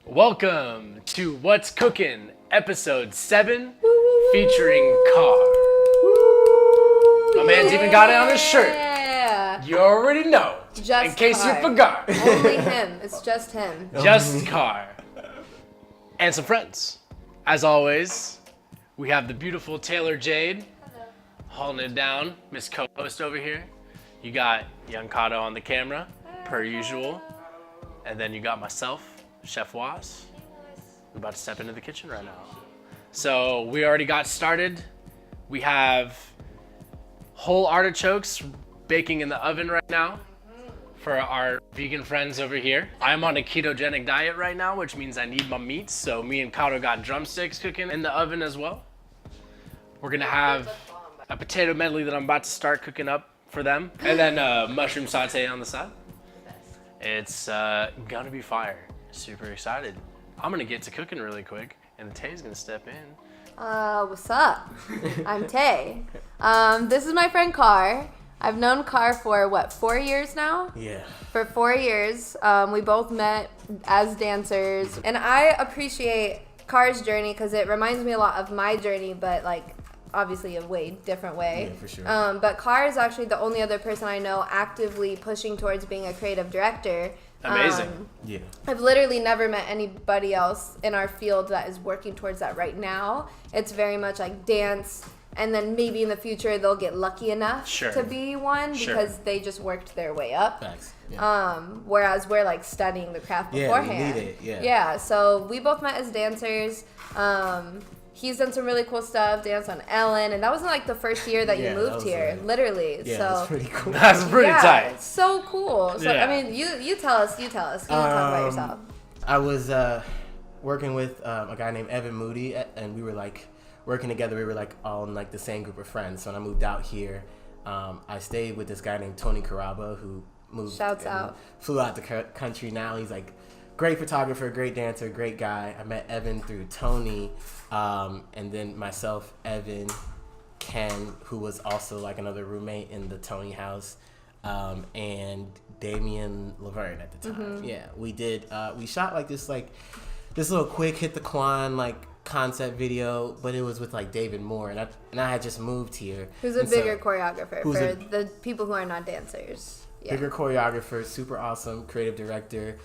Welcome to What's Cookin', episode 7, featuring Carr. My man's even got it on his shirt. You already know, Just in case Carr. you forgot. Only him. It's just him. Just Carr. And some friends. As always, we have the beautiful Taylor Jade. Holding it down, Miss Co-host over here. You got Young Kato on the camera, per usual. And then you got myself, Chef Was. We're about to step into the kitchen right now. So we already got started. We have whole artichokes baking in the oven right now for our vegan friends over here. I'm on a ketogenic diet right now, which means I need my meats. So me and Kato got drumsticks cooking in the oven as well. We're gonna have a potato medley that I'm about to start cooking up for them. And then mushroom saute on the side. It's gonna be fire. Super excited. I'm gonna get to cooking really quick, and Tay's gonna step in. What's up? I'm Tay. This is my friend Carr. I've known Carr for, 4 years now? Yeah. For 4 years. We both met as dancers. And I appreciate Carr's journey because it reminds me a lot of my journey, but obviously a way different way. Yeah, for sure. But Carr is actually the only other person I know actively pushing towards being a creative director. Amazing. Yeah. I've literally never met anybody else in our field that is working towards that right now. It's very much like dance, and then maybe in the future they'll get lucky enough to be one because they just worked their way up. Facts. Yeah. Whereas we're studying the craft beforehand. We need it. Yeah. Yeah. So we both met as dancers. He's done some really cool stuff, danced on Ellen, and that wasn't the first year that you moved here, literally. Yeah, so that's pretty cool. That's pretty tight. It's so cool. So Yeah. I mean, you tell us. You talk about yourself. I was working with a guy named Evan Moody, and we were working together. We were all in the same group of friends. So when I moved out here, I stayed with this guy named Tony Caraba, who moved. Shouts out. Flew out the country now. He's great photographer, great dancer, great guy. I met Evan through Tony, and then myself, Evan, Ken, who was also another roommate in the Tony house, and Damian Laverne at the time. Mm-hmm. Yeah, we did. We shot this little quick hit the Quan concept video, but it was with David Moore, and I had just moved here. Who's a bigger choreographer for the people who are not dancers? Yeah. Bigger choreographer, super awesome, creative director.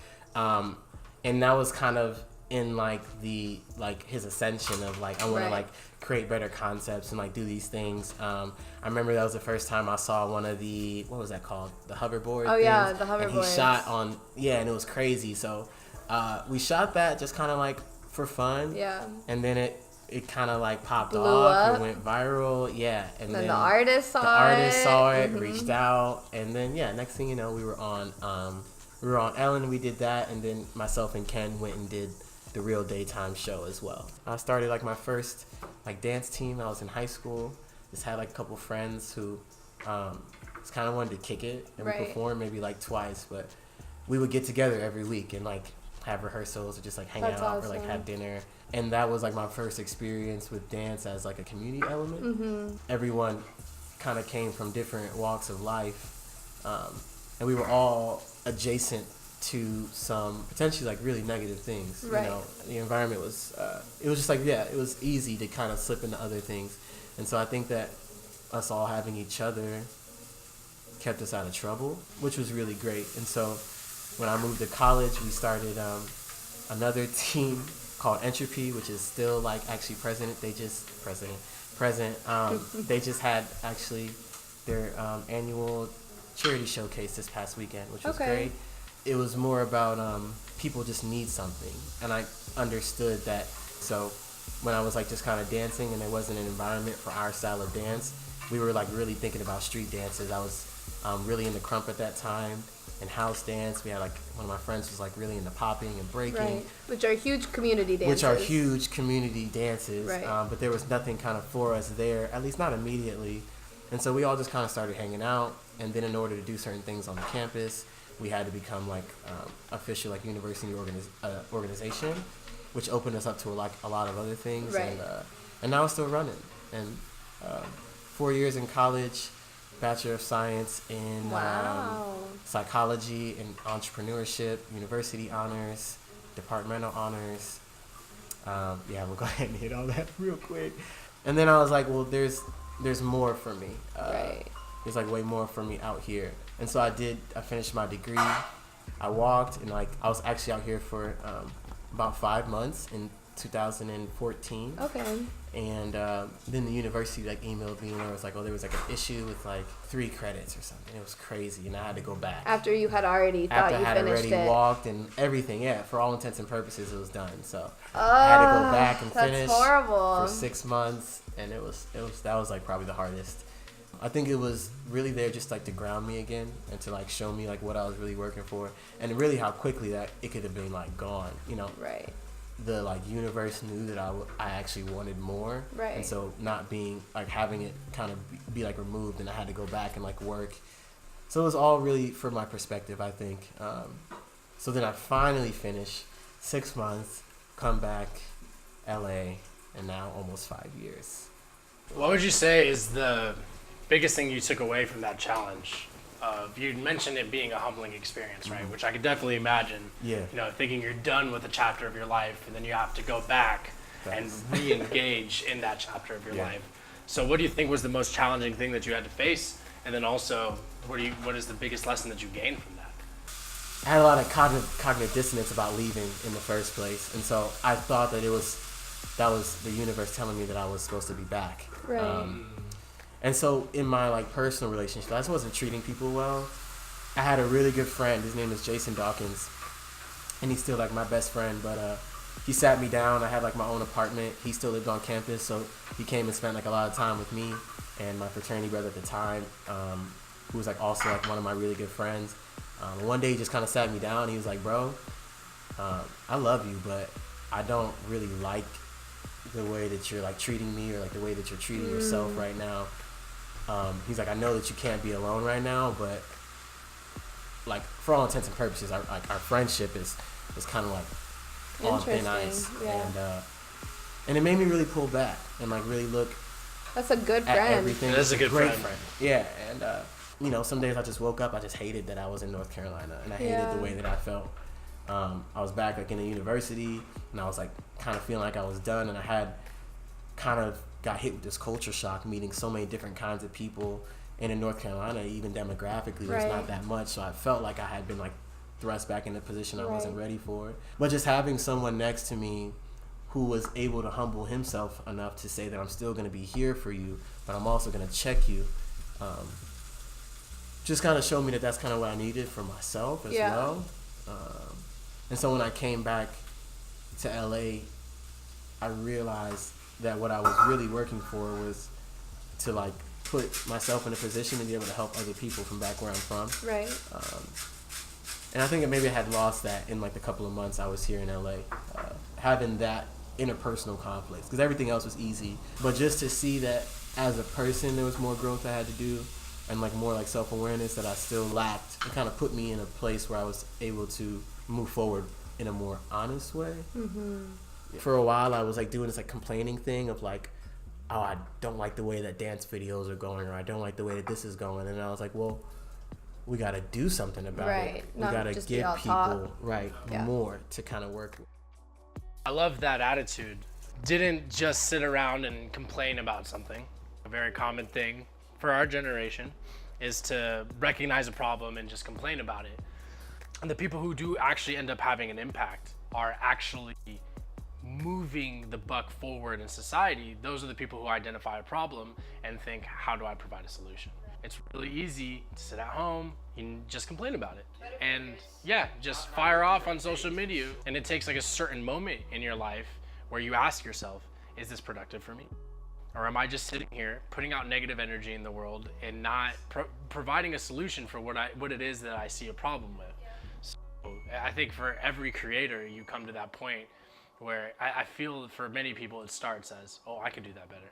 And that was kind of in the his ascension of I want to create better concepts and do these things. I remember that was the first time I saw one of the, what was that called, the hoverboard. Oh things. yeah, the hoverboard. And he shot on, and it was crazy. So we shot that just kind of for fun. Yeah. And then it kind of popped Blew off up. and went viral. Yeah. And then the artist saw it. Mm-hmm. Reached out, and then next thing you know, we were on Ellen. We did that, and then myself and Ken went and did the Real Daytime show as well. I started my first dance team. I was in high school. Just had a couple friends who just kind of wanted to kick it, and we performed maybe twice, but we would get together every week and have rehearsals or just hang That's out awesome. or have dinner. And that was my first experience with dance as a community element. Mm-hmm. Everyone kind of came from different walks of life, and we were all adjacent to some potentially really negative things. Right. You know, the environment was it was just it was easy to kind of slip into other things, and so I think that us all having each other kept us out of trouble, which was really great. And so when I moved to college, we started another team called Entropy, which is still actually present. They just they just had actually their annual charity showcase this past weekend, which was great. It was more about people just need something, and I understood that. So when I was just kind of dancing and there wasn't an environment for our style of dance, we were really thinking about street dances. I was really into crump at that time and house dance. We had one of my friends was really into popping and breaking, which are huge community dances. Right. But there was nothing kind of for us there, at least not immediately. And so we all just kind of started hanging out. And then in order to do certain things on the campus, we had to become official university organization, which opened us up to a lot of other things. Right. And now it's still running. And 4 years in college, Bachelor of Science in psychology and entrepreneurship, university honors, departmental honors. We'll go ahead and hit all that real quick. And then I was like, well, there's more for me. Right. There's like way more for me out here. And so I finished my degree. I walked, and like I was actually out here for about 5 months in 2014. Okay. And then the university like emailed me, and there was like an issue with like 3 credits or something. It was crazy, and I had to go back. After you had already thought you finished it. After I had already walked and everything, yeah. For all intents and purposes, it was done. So I had to go back and finish horrible. for 6 months, and that was like probably the hardest. I think it was really there just like to ground me again and to like show me like what I was really working for, and really how quickly that it could have been like gone. You know. Right. The like universe knew that I actually wanted more, right? And so not being like having it kind of be like removed, and I had to go back and like work. So it was all really from my perspective, I think. So then I finally finished 6 months, come back, LA, and now almost 5 years. What would you say is the biggest thing you took away from that challenge? You mentioned it being a humbling experience, right? Mm-hmm. Which I could definitely imagine. Yeah. You know, thinking you're done with a chapter of your life, and then you have to go back and re-engage in that chapter of your life. So, what do you think was the most challenging thing that you had to face? And then also, what is the biggest lesson that you gained from that? I had a lot of cognitive dissonance about leaving in the first place, and so I thought that that was the universe telling me that I was supposed to be back. Right. And so in my like personal relationship, I just wasn't treating people well. I had a really good friend. His name is Jason Dawkins, and he's still like my best friend. But he sat me down. I had like my own apartment. He still lived on campus, so he came and spent like a lot of time with me and my fraternity brother at the time, who was like also like one of my really good friends. One day he just kind of sat me down. He was like, "Bro, I love you, but I don't really like the way that you're like treating me, or like the way that you're treating yourself right now." He's like, "I know that you can't be alone right now, but like for all intents and purposes, our friendship is kind of like on thin ice." Yeah. And it made me really pull back and like really look. That's a good friend. At everything. That's a good great friend. Yeah, and you know, some days I just woke up, I just hated that I was in North Carolina, and I hated the way that I felt. I was back like in a university, and I was like kind of feeling like I was done, and I had kind of got hit with this culture shock, meeting so many different kinds of people. And in North Carolina, even demographically, there's not that much, so I felt like I had been like thrust back in a position I wasn't ready for. But just having someone next to me who was able to humble himself enough to say that I'm still going to be here for you, but I'm also going to check you, just kind of showed me that that's kind of what I needed for myself as well. And so when I came back to LA, I realized that what I was really working for was to like put myself in a position to be able to help other people from back where I'm from. Right. And I think that maybe I had lost that in like the couple of months I was here in LA, having that interpersonal conflicts, because everything else was easy. But just to see that as a person, there was more growth I had to do, and like more like self-awareness that I still lacked, it kind of put me in a place where I was able to move forward in a more honest way. Mm-hmm. For a while, I was like doing this like complaining thing of like, oh, I don't like the way that dance videos are going, or I don't like the way that this is going. And I was like, well, we got to do something about it. We got to give people more to kind of work with. I love that attitude. Didn't just sit around and complain about something. A very common thing for our generation is to recognize a problem and just complain about it. And the people who do actually end up having an impact are actually moving the buck forward in society. Those are the people who identify a problem and think, how do I provide a solution? It's really easy to sit at home and just complain about it. And just fire off on social media. And it takes like a certain moment in your life where you ask yourself, is this productive for me? Or am I just sitting here putting out negative energy in the world and not providing a solution for what it is that I see a problem with? So I think for every creator, you come to that point where I feel for many people it starts as, oh, I could do that better.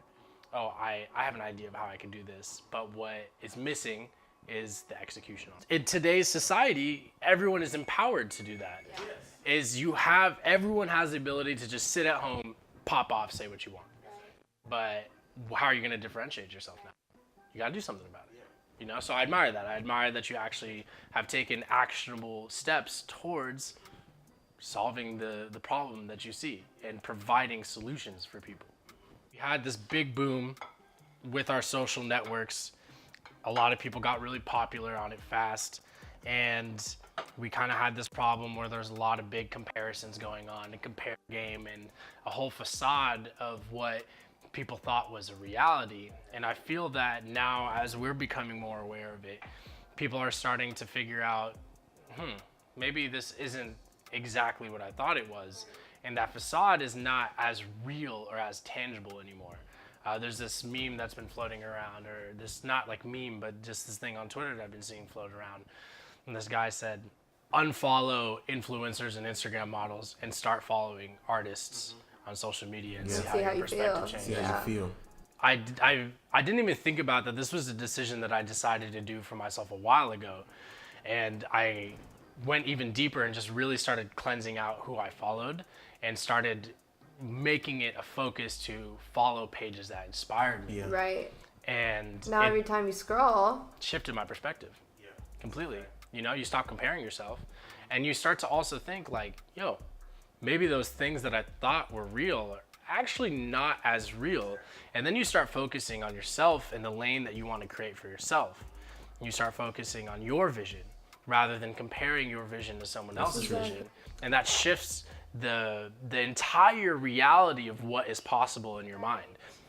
Oh, I have an idea of how I can do this, but what is missing is the execution. In today's society, everyone is empowered to do that. Yes. Everyone has the ability to just sit at home, pop off, say what you want. But how are you going to differentiate yourself now? You got to do something about it. You know, so I admire that. I admire that you actually have taken actionable steps towards solving the problem that you see and providing solutions for people. We had this big boom with our social networks. A lot of people got really popular on it fast, and we kind of had this problem where there's a lot of big comparisons going on, a compare game and a whole facade of what people thought was a reality. And I feel that now, as we're becoming more aware of it, people are starting to figure out, maybe this isn't exactly what I thought it was. And that facade is not as real or as tangible anymore. There's this meme that's been floating around, or this, not like meme, but just this thing on Twitter that I've been seeing float around. And this guy said, unfollow influencers and Instagram models and start following artists on social media and see how your perspective changes. See how you feel. I didn't even think about that. This was a decision that I decided to do for myself a while ago. And I went even deeper and just really started cleansing out who I followed and started making it a focus to follow pages that inspired me. Yeah. Right. And now every time you scroll, shifted my perspective. Yeah. Completely. You know, you stop comparing yourself and you start to also think like, yo, maybe those things that I thought were real are actually not as real. And then you start focusing on yourself and the lane that you want to create for yourself. And you start focusing on your vision rather than comparing your vision to someone else's vision. And that shifts the entire reality of what is possible in your mind.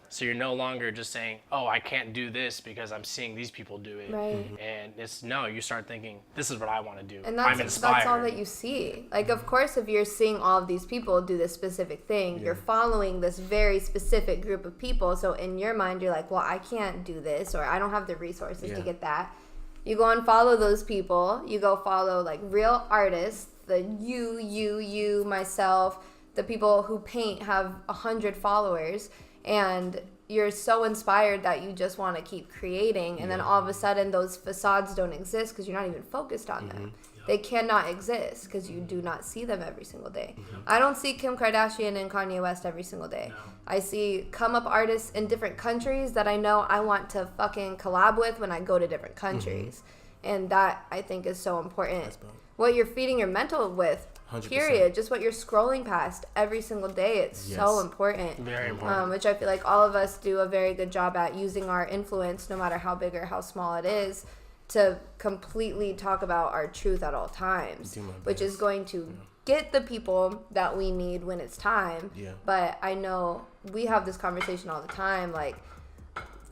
So you're no longer just saying, oh, I can't do this because I'm seeing these people do it. Right. And it's, no, you start thinking, this is what I want to do. And I'm inspired. that's all that you see. Like, of course, if you're seeing all of these people do this specific thing, you're following this very specific group of people. So in your mind, you're like, well, I can't do this, or I don't have the resources to get that. You go and follow those people. You go follow, like, real artists, the you, myself, the people who paint have 100 followers. And you're so inspired that you just want to keep creating, and then all of a sudden those facades don't exist because you're not even focused on them. They cannot exist because you do not see them every single day. I don't see Kim Kardashian and Kanye West every single day. No. I see come up artists in different countries that I know I want to fucking collab with when I go to different countries. And that, I think, is so important. What you're feeding your mental with, 100%. Period. Just what you're scrolling past every single day. It's so important. Very important. Which I feel like all of us do a very good job at, using our influence, no matter how big or how small it is, to completely talk about our truth at all times, which is going to get the people that we need when it's time. But I know we have this conversation all the time, like,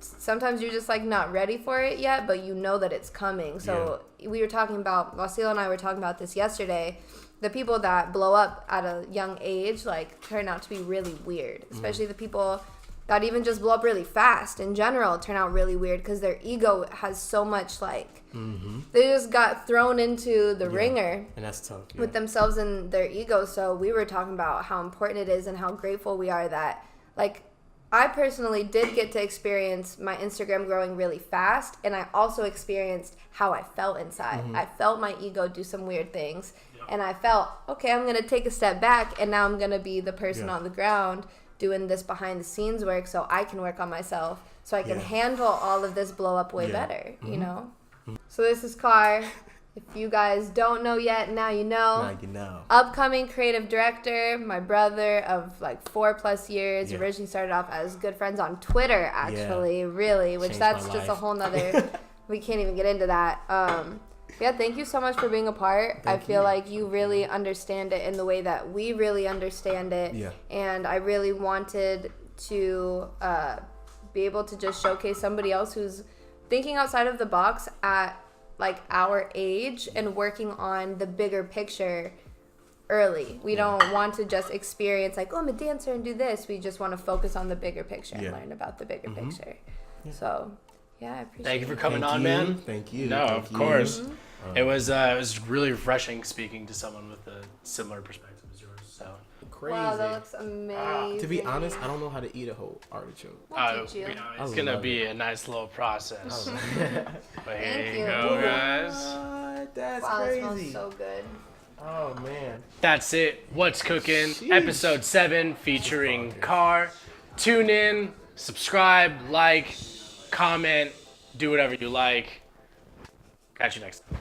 sometimes you're just like not ready for it yet, but you know that it's coming. So we were talking about, Wasil and I were talking about this yesterday, the people that blow up at a young age, like, turn out to be really weird. Especially the people that even just blow up really fast in general turn out really weird because their ego has so much, like, they just got thrown into the ringer. And that's tough. With themselves and their ego. So we were talking about how important it is and how grateful we are that, like, I personally did get to experience my Instagram growing really fast, and I also experienced how I felt inside. I felt my ego do some weird things, and I felt, okay, I'm going to take a step back, and now I'm going to be the person on the ground doing this behind-the-scenes work so I can work on myself, so I can handle all of this blow-up way better, you know? So this is Carr. If you guys don't know yet, now you know. Now you know. Upcoming creative director, my brother of like 4+ years. Originally started off as good friends on Twitter, actually, really, which Changed that's my just life. a whole nother, we can't even get into that. Yeah, thank you so much for being a part. I feel like you really understand it in the way that we really understand it. And I really wanted to be able to just showcase somebody else who's thinking outside of the box at like our age and working on the bigger picture early. We don't want to just experience like, oh, I'm a dancer and do this. We just want to focus on the bigger picture and learn about the bigger picture. So, yeah, I appreciate it. Thank you for coming on, man. Thank you. No, of course. It was really refreshing speaking to someone with a similar perspective as yours. So crazy. Wow, that looks amazing. To be honest, I don't know how to eat a whole artichoke. We'll teach you. It's gonna be a nice little process. But here you you. go, guys. That's Wow, crazy. that smells so good. Oh man. That's it. What's Cookin'? Episode 7 featuring Carr. Tune in, subscribe, like, comment, do whatever you like. Catch you next time.